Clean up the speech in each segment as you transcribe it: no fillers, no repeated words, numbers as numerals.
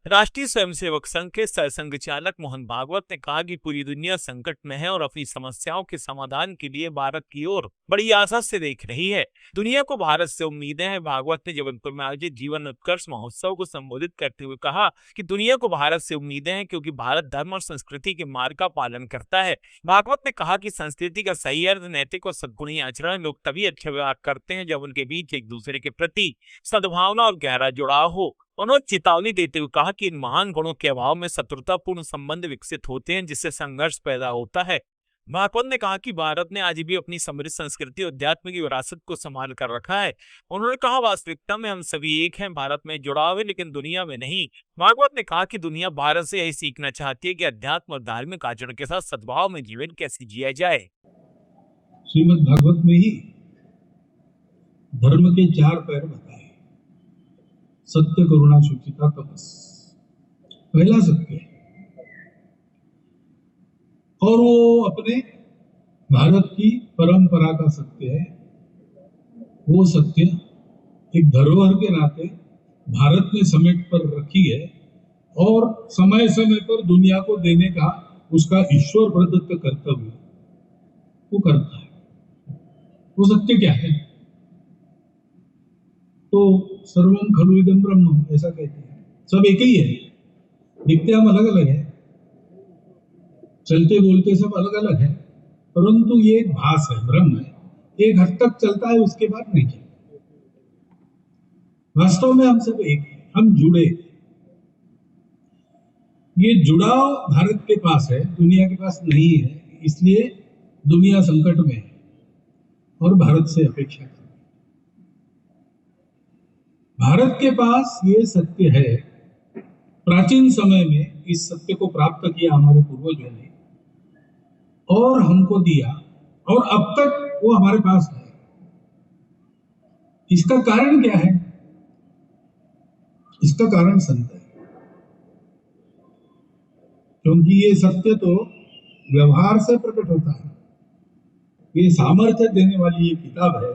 राष्ट्रीय स्वयंसेवक संघ के सरसंघ चालक मोहन भागवत ने कहा कि पूरी दुनिया संकट में है और अपनी समस्याओं के समाधान के लिए भारत की ओर बड़ी आशा से देख रही है। दुनिया को भारत से उम्मीदें हैं। भागवत ने जबलपुर में आयोजित जीवन उत्कर्ष महोत्सव को संबोधित करते हुए कहा कि दुनिया को भारत से उम्मीदें हैं क्योंकि भारत धर्म और संस्कृति के मार्ग का पालन करता है। भागवत ने कहा कि संस्कृति का सही अर्थ नैतिक और सद्गुणी आचरण। लोग तभी अच्छा व्यवहार करते हैं जब उनके बीच एक दूसरे के प्रति सद्भावना और गहरा जुड़ाव हो। उन्होंने चेतावनी देते हुए कहा कि इन महान गुणों के अभाव में शत्रुतापूर्ण संबंध विकसित होते हैं जिससे संघर्ष पैदा होता है। भागवत ने कहा कि भारत ने आज भी अपनी समृद्ध संस्कृति और अध्यात्म की विरासत को संभाल कर रखा है। उन्होंने कहा वास्तविकता में हम सभी एक हैं, भारत में जुड़ाव है लेकिन दुनिया में नहीं। भागवत ने कहा कि दुनिया भारत से यही सीखना चाहती है कि अध्यात्म और धार्मिक आचरण के साथ सद्भाव में जीवन कैसे जिया जाए। श्रीमद् भागवत में ही धर्म के 4 पैर बताए। सत्य, करुणा, शुचिता, तपस। पहला सत्य है और वो अपने भारत की परंपरा का सत्य है। वो सत्य एक धरोहर के नाते भारत ने समेट कर रखी है और समय समय पर दुनिया को देने का उसका ईश्वर प्रदत्त कर्तव्य वो करता है। वो सत्य क्या है? तो सर्वम खलु इदं ब्रह्म, ऐसा कहते हैं। सब एक ही है, दिखते हम अलग अलग है, चलते बोलते सब अलग अलग है, परंतु ये एक भास है, ब्रह्म है। एक हद तक चलता है, उसके बाद नहीं चलता। वास्तव में हम सब एक है, हम जुड़े। ये जुड़ाव भारत के पास है, दुनिया के पास नहीं है। इसलिए दुनिया संकट में है और भारत से अपेक्षा करती है। भारत के पास ये सत्य है। प्राचीन समय में इस सत्य को प्राप्त किया हमारे पूर्वजों ने और हमको दिया और अब तक वो हमारे पास है। इसका कारण क्या है? इसका कारण संत है, क्योंकि ये सत्य तो व्यवहार से प्रकट होता है। ये सामर्थ्य देने वाली ये किताब है।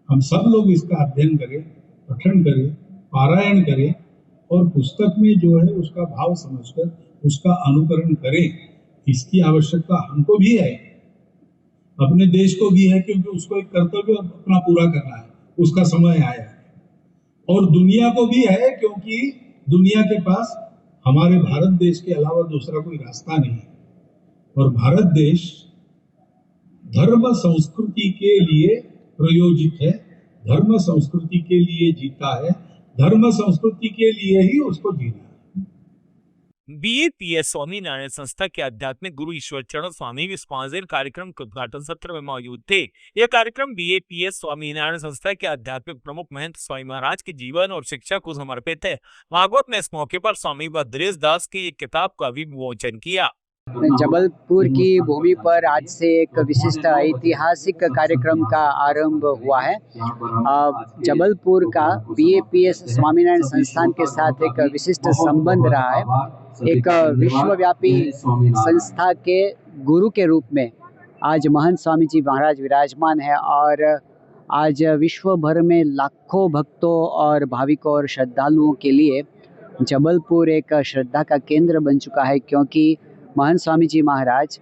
हम सब लोग इसका अध्ययन करें, पठन करें, पारायण करें और पुस्तक में जो है उसका भाव समझकर उसका अनुकरण करें। इसकी आवश्यकता हमको भी है, अपने देश को भी है, क्योंकि उसको एक कर्तव्य अपना पूरा करना है, उसका समय आया है। और दुनिया को भी है, क्योंकि दुनिया के पास हमारे भारत देश के अलावा दूसरा कोई रास्ता नहीं है। और भारत देश धर्म संस्कृति के लिए प्रयोजित है, धर्म संस्कृति के लिए जीता है, धर्म संस्कृति के लिए ही उसको जीना है। बीएपीएस स्वामीनारायण संस्था के आध्यात्मिक गुरु ईश्वर चरण स्वामी भी इस 5 दिन कार्यक्रम के उद्घाटन सत्र में मौजूद थे। यह कार्यक्रम बीएपीएस स्वामीनारायण संस्था के आध्यात्मिक प्रमुख महंत स्वामी महाराज के जीवन और शिक्षा को समर्पित है। भागवत ने इस मौके पर स्वामी भद्रेश दास की एक किताब का भी विमोचन किया। जबलपुर की भूमि पर आज से एक विशिष्ट ऐतिहासिक कार्यक्रम का आरंभ हुआ है। जबलपुर का बीएपीएस स्वामीनारायण संस्थान के साथ एक विशिष्ट संबंध रहा है। एक विश्वव्यापी संस्था के गुरु के रूप में आज महंत स्वामी जी महाराज विराजमान है और आज विश्व भर में लाखों भक्तों और भाविकों और श्रद्धालुओं के लिए जबलपुर एक श्रद्धा का केंद्र बन चुका है, क्योंकि महंत स्वामी जी महाराज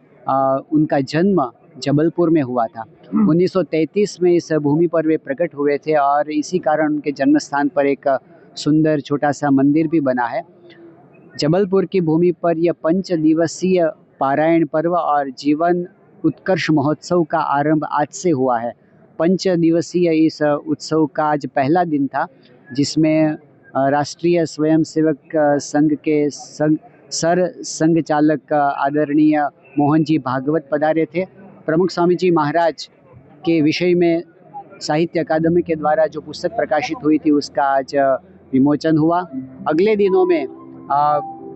उनका जन्म जबलपुर में हुआ था। 1933 में इस भूमि पर वे प्रकट हुए थे और इसी कारण उनके जन्म स्थान पर एक सुंदर छोटा सा मंदिर भी बना है। जबलपुर की भूमि पर यह 5 दिवसीय पारायण पर्व और जीवन उत्कर्ष महोत्सव का आरंभ आज से हुआ है। 5 दिवसीय इस उत्सव का आज पहला दिन था, जिसमें राष्ट्रीय स्वयंसेवक संघ के सर संघ चालक आदरणीय मोहन जी भागवत पधारे थे। प्रमुख स्वामी जी महाराज के विषय में साहित्य अकादमी के द्वारा जो पुस्तक प्रकाशित हुई थी उसका आज विमोचन हुआ। अगले दिनों में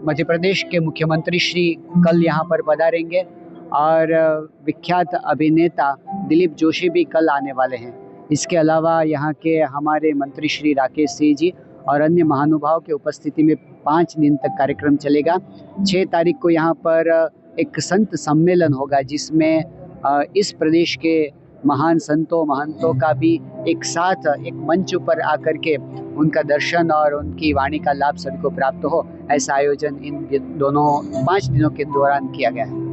मध्य प्रदेश के मुख्यमंत्री श्री कल यहाँ पर पधारेंगे और विख्यात अभिनेता दिलीप जोशी भी कल आने वाले हैं। इसके अलावा यहाँ के हमारे मंत्री श्री राकेश सिंह जी और अन्य महानुभाव के उपस्थिति में 5 दिन तक कार्यक्रम चलेगा। 6 तारीख को यहाँ पर एक संत सम्मेलन होगा, जिसमें इस प्रदेश के महान संतों महंतों का भी एक साथ एक मंच पर आकर के उनका दर्शन और उनकी वाणी का लाभ सभी को प्राप्त हो, ऐसा आयोजन इन दोनों 5 दिनों के दौरान किया गया है।